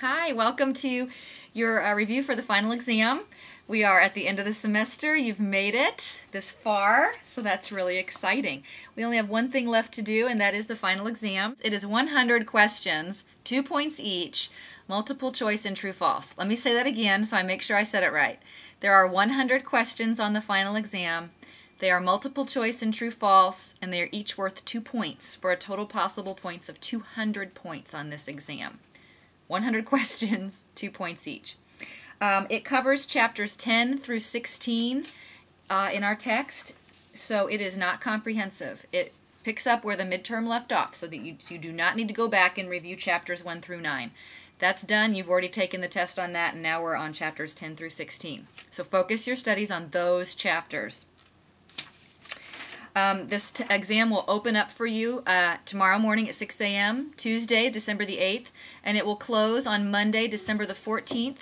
Hi, welcome to your review for the final exam. We are at the end of the semester. You've made it this far, so that's really exciting. We only have one thing left to do, and that is the final exam. It is 100 questions, 2 points each, multiple choice and true-false. Let me say that again so I make sure I said it right. There are 100 questions on the final exam. They are multiple choice and true-false, and they are each worth 2 points for a total possible points of 200 points on this exam. 100 questions, 2 points each. It covers chapters 10 through 16 in our text, so it is not comprehensive. It picks up where the midterm left off, so that you do not need to go back and review chapters 1 through 9. That's done. You've already taken the test on that, and now we're on chapters 10 through 16. So focus your studies on those chapters. This exam will open up for you tomorrow morning at 6 a.m., Tuesday, December the 8th, and it will close on Monday, December the 14th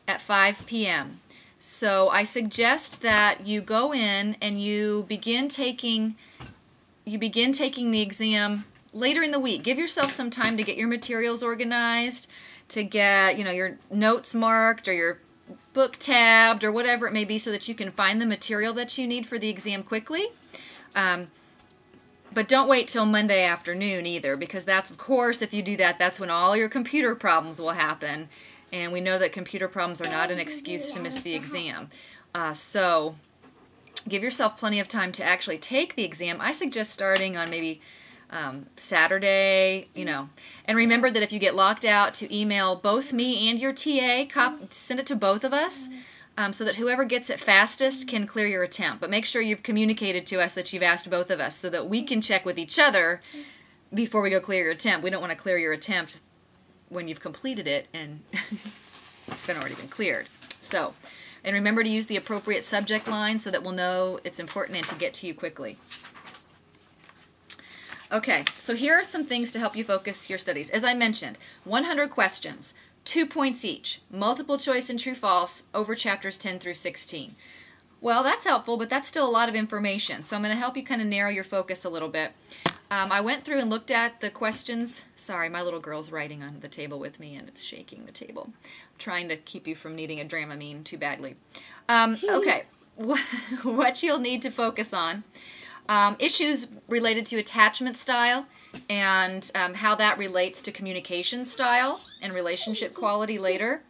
at 5 p.m. So I suggest that you go in and you begin taking the exam later in the week. Give yourself some time to get your materials organized, to get your notes marked or your book tabbed or whatever it may be, so that you can find the material that you need for the exam quickly. But don't wait till Monday afternoon either, because that's, of course, if you do that, that's when all your computer problems will happen. And we know that computer problems are not an excuse to miss the exam. So give yourself plenty of time to actually take the exam. I suggest starting on maybe Saturday, And remember that if you get locked out, to email both me and your TA, send it to both of us. So that whoever gets it fastest can clear your attempt. But make sure you've communicated to us that you've asked both of us, so that we can check with each other before we go clear your attempt. We don't want to clear your attempt when you've completed it and it's already been cleared. So, and remember to use the appropriate subject line so that we'll know it's important and to get to you quickly. Okay, so here are some things to help you focus your studies. As I mentioned, 100 questions. 2 points each, multiple choice and true-false over chapters 10 through 16. Well, that's helpful, but that's still a lot of information, so I'm going to help you kind of narrow your focus a little bit. I went through and looked at the questions. Sorry, my little girl's writing on the table with me, and it's shaking the table. I'm trying to keep you from needing a Dramamine too badly. Okay, what you'll need to focus on. Issues related to attachment style and how that relates to communication style and relationship quality later.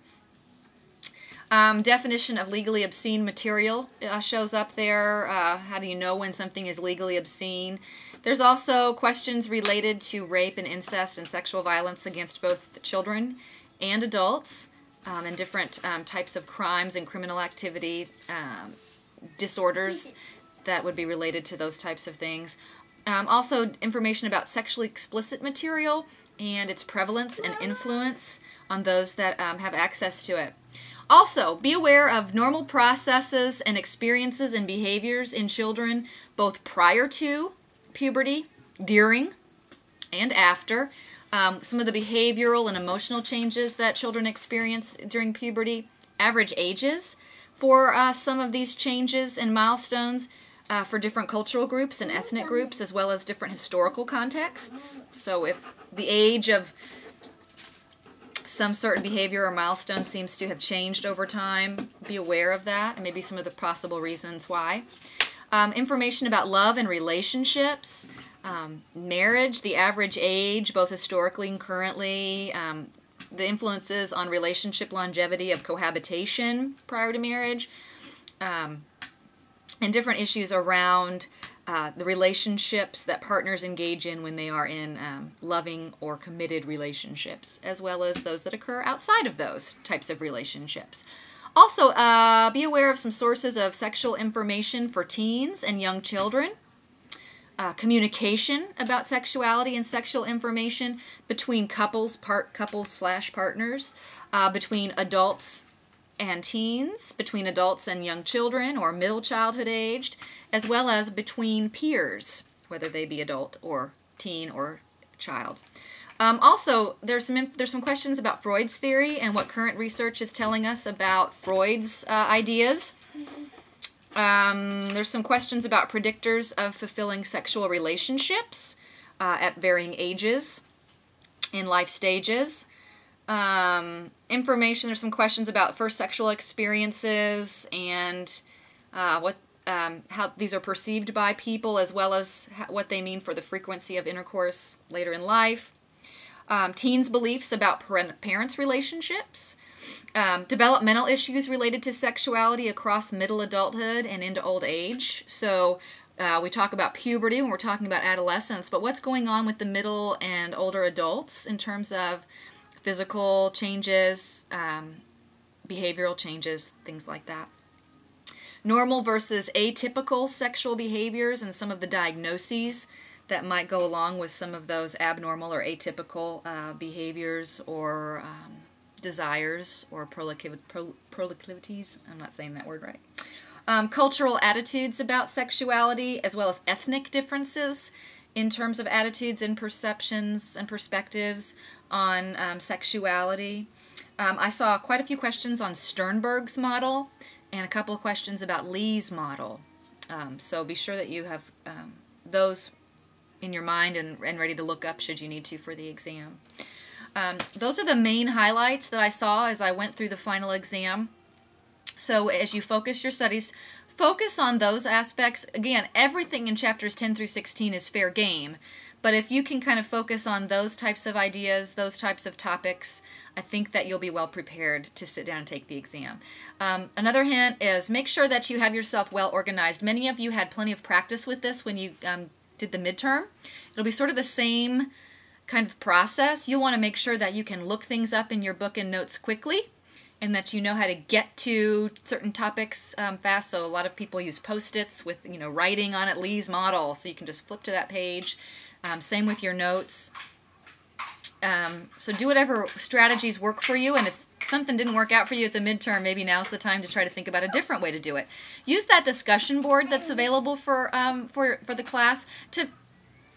Definition of legally obscene material shows up there. How do you know when something is legally obscene? There's also questions related to rape and incest and sexual violence against both children and adults, and different types of crimes and criminal activity, disorders that would be related to those types of things. Also information about sexually explicit material and its prevalence and influence on those that have access to it. Also, be aware of normal processes and experiences and behaviors in children both prior to puberty, during, and after. Some of the behavioral and emotional changes that children experience during puberty, average ages for some of these changes and milestones, for different cultural groups and ethnic groups, as well as different historical contexts. So if the age of some certain behavior or milestone seems to have changed over time, be aware of that and maybe some of the possible reasons why. Information about love and relationships, marriage, the average age, both historically and currently, the influences on relationship longevity of cohabitation prior to marriage, and different issues around the relationships that partners engage in when they are in loving or committed relationships, as well as those that occur outside of those types of relationships. Also, be aware of some sources of sexual information for teens and young children. Communication about sexuality and sexual information between couples/partners, between adults and teens, between adults and young children or middle childhood aged, as well as between peers, whether they be adult or teen or child. Also, there's some questions about Freud's theory and what current research is telling us about Freud's ideas. There's some questions about predictors of fulfilling sexual relationships at varying ages in life stages. Information. There's some questions about first sexual experiences and how these are perceived by people, as well as what they mean for the frequency of intercourse later in life. Teens' beliefs about parents' relationships. Developmental issues related to sexuality across middle adulthood and into old age. So we talk about puberty when we're talking about adolescence, but what's going on with the middle and older adults in terms of physical changes, behavioral changes, things like that. Normal versus atypical sexual behaviors and some of the diagnoses that might go along with some of those abnormal or atypical behaviors or desires or proclivities. I'm not saying that word right. Cultural attitudes about sexuality, as well as ethnic differences in terms of attitudes and perceptions and perspectives on sexuality. I saw quite a few questions on Sternberg's model and a couple of questions about Lee's model. So be sure that you have those in your mind and ready to look up should you need to for the exam. Those are the main highlights that I saw as I went through the final exam. So as you focus your studies, focus on those aspects. Again, everything in chapters 10 through 16 is fair game, but if you can kind of focus on those types of ideas, those types of topics, I think that you'll be well prepared to sit down and take the exam. Another hint is make sure that you have yourself well organized. Many of you had plenty of practice with this when you did the midterm. It'll be sort of the same kind of process. You'll want to make sure that you can look things up in your book and notes quickly, and that you know how to get to certain topics fast. So a lot of people use Post-its with writing on it, Lee's model, so you can just flip to that page. Same with your notes. So do whatever strategies work for you, and if something didn't work out for you at the midterm, maybe now's the time to try to think about a different way to do it. Use that discussion board that's available for the class to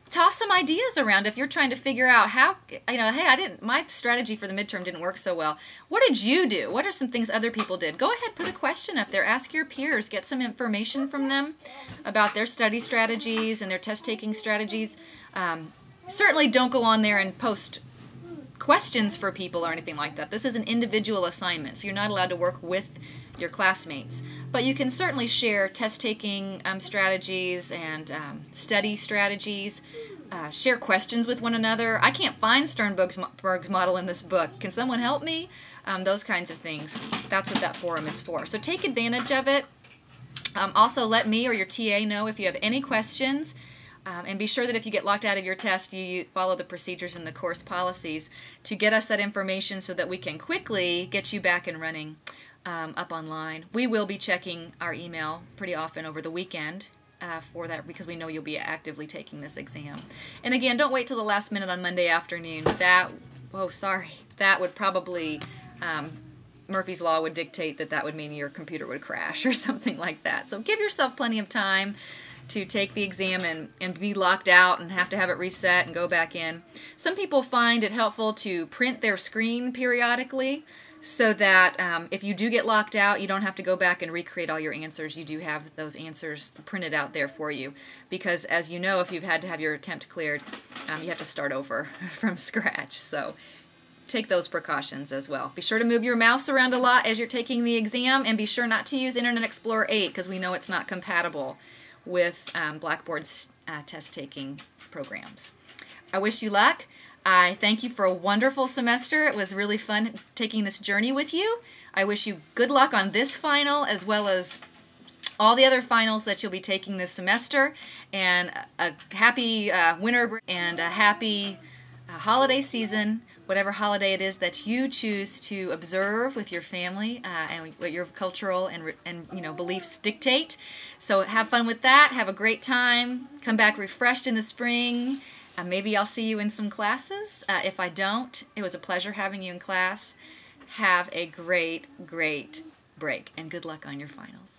toss some ideas around if you're trying to figure out how, hey, my strategy for the midterm didn't work so well. What did you do? What are some things other people did? Go ahead, put a question up there. Ask your peers. Get some information from them about their study strategies and their test-taking strategies. Certainly don't go on there and post questions for people or anything like that. This is an individual assignment, so you're not allowed to work with your classmates. But you can certainly share test-taking strategies and study strategies. Share questions with one another. I can't find Sternberg's model in this book. Can someone help me? Those kinds of things. That's what that forum is for. So take advantage of it. Also, let me or your TA know if you have any questions. And be sure that if you get locked out of your test, you follow the procedures and the course policies to get us that information so that we can quickly get you back and running up online. We will be checking our email pretty often over the weekend for that, because we know you'll be actively taking this exam. And again, don't wait till the last minute on Monday afternoon. That would probably, Murphy's Law would dictate that would mean your computer would crash or something like that. So give yourself plenty of time to take the exam and be locked out and have to have it reset and go back in. Some people find it helpful to print their screen periodically so that if you do get locked out, you don't have to go back and recreate all your answers. You do have those answers printed out there for you. Because as you know, if you've had to have your attempt cleared, you have to start over from scratch. So take those precautions as well. Be sure to move your mouse around a lot as you're taking the exam, and be sure not to use Internet Explorer 8 because we know it's not compatible with Blackboard's test-taking programs. I wish you luck. I thank you for a wonderful semester. It was really fun taking this journey with you. I wish you good luck on this final as well as all the other finals that you'll be taking this semester, and a happy winter break and a happy holiday season, whatever holiday it is that you choose to observe with your family and what your cultural and beliefs dictate. So have fun with that. Have a great time. Come back refreshed in the spring. Maybe I'll see you in some classes. If I don't, it was a pleasure having you in class. Have a great, great break, and good luck on your finals.